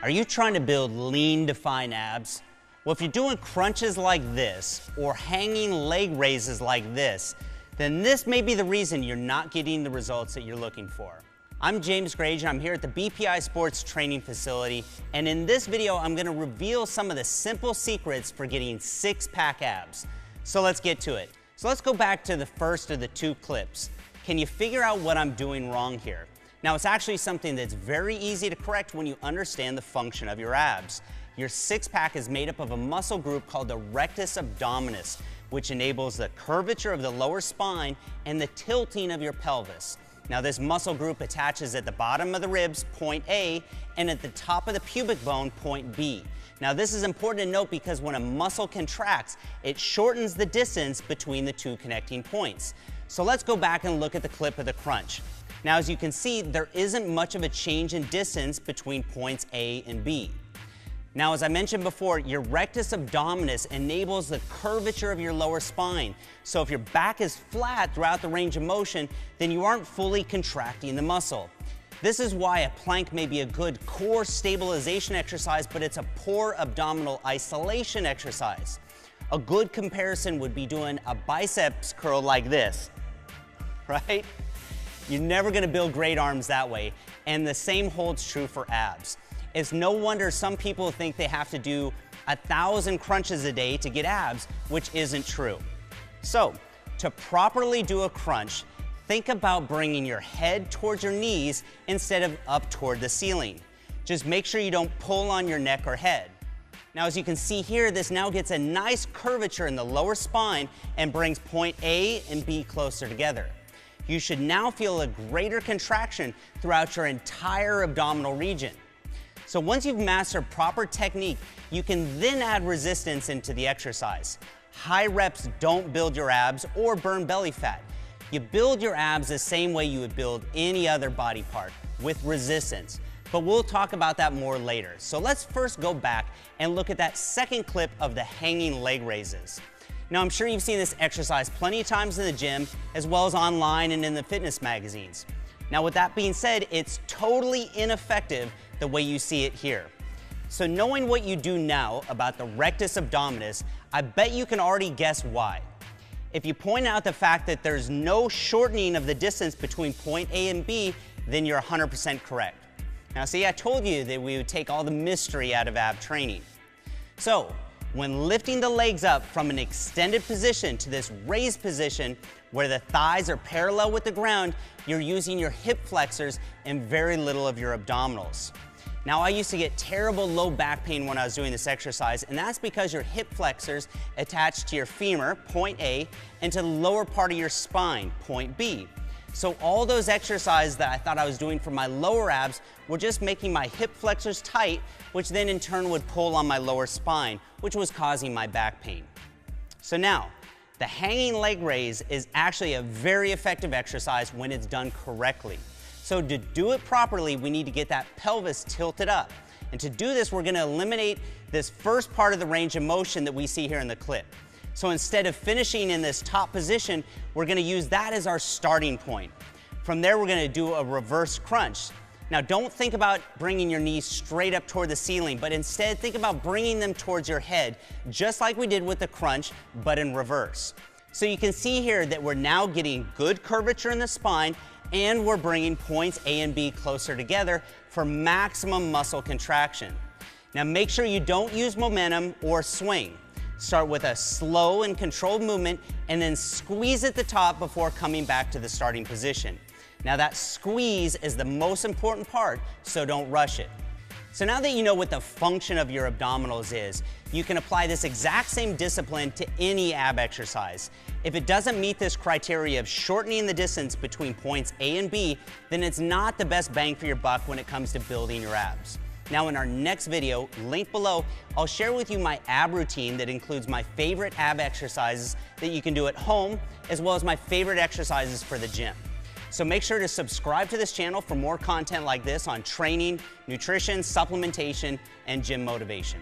Are you trying to build lean, defined abs? Well, if you're doing crunches like this or hanging leg raises like this, then this may be the reason you're not getting the results that you're looking for. I'm James Grage, and I'm here at the BPI Sports Training Facility, and in this video, I'm gonna reveal some of the simple secrets for getting six-pack abs. So let's get to it. So let's go back to the first of the two clips. Can you figure out what I'm doing wrong here? Now, it's actually something that's very easy to correct when you understand the function of your abs. Your six-pack is made up of a muscle group called the rectus abdominis, which enables the curvature of the lower spine and the tilting of your pelvis. Now, this muscle group attaches at the bottom of the ribs, point A, and at the top of the pubic bone, point B. Now, this is important to note because when a muscle contracts, it shortens the distance between the two connecting points. So let's go back and look at the clip of the crunch. Now, as you can see, there isn't much of a change in distance between points A and B. Now, as I mentioned before, your rectus abdominis enables the curvature of your lower spine. So if your back is flat throughout the range of motion, then you aren't fully contracting the muscle. This is why a plank may be a good core stabilization exercise, but it's a poor abdominal isolation exercise. A good comparison would be doing a biceps curl like this, right? You're never gonna build great arms that way, and the same holds true for abs. It's no wonder some people think they have to do 1,000 crunches a day to get abs, which isn't true. So, to properly do a crunch, think about bringing your head towards your knees instead of up toward the ceiling. Just make sure you don't pull on your neck or head. Now, as you can see here, this now gets a nice curvature in the lower spine and brings point A and B closer together. You should now feel a greater contraction throughout your entire abdominal region. So once you've mastered proper technique, you can then add resistance into the exercise. High reps don't build your abs or burn belly fat. You build your abs the same way you would build any other body part, with resistance. But we'll talk about that more later. So let's first go back and look at that second clip of the hanging leg raises. Now, I'm sure you've seen this exercise plenty of times in the gym, as well as online and in the fitness magazines. Now, with that being said, it's totally ineffective the way you see it here. So knowing what you do now about the rectus abdominis, I bet you can already guess why. If you point out the fact that there's no shortening of the distance between point A and B, then you're 100% correct. Now, see, I told you that we would take all the mystery out of ab training. So, when lifting the legs up from an extended position to this raised position where the thighs are parallel with the ground, you're using your hip flexors and very little of your abdominals. Now, I used to get terrible low back pain when I was doing this exercise, and that's because your hip flexors attach to your femur, point A, and to the lower part of your spine, point B. So all those exercises that I thought I was doing for my lower abs were just making my hip flexors tight, which then in turn would pull on my lower spine, which was causing my back pain. So now, the hanging leg raise is actually a very effective exercise when it's done correctly. So to do it properly, we need to get that pelvis tilted up. And to do this, we're gonna eliminate this first part of the range of motion that we see here in the clip. So instead of finishing in this top position, we're gonna use that as our starting point. From there, we're gonna do a reverse crunch. Now, don't think about bringing your knees straight up toward the ceiling, but instead think about bringing them towards your head, just like we did with the crunch, but in reverse. So you can see here that we're now getting good curvature in the spine, and we're bringing points A and B closer together for maximum muscle contraction. Now, make sure you don't use momentum or swing. Start with a slow and controlled movement and then squeeze at the top before coming back to the starting position. Now, that squeeze is the most important part, so don't rush it. So now that you know what the function of your abdominals is, you can apply this exact same discipline to any ab exercise. If it doesn't meet this criteria of shortening the distance between points A and B, then it's not the best bang for your buck when it comes to building your abs. Now, in our next video, linked below, I'll share with you my ab routine that includes my favorite ab exercises that you can do at home, as well as my favorite exercises for the gym. So make sure to subscribe to this channel for more content like this on training, nutrition, supplementation, and gym motivation.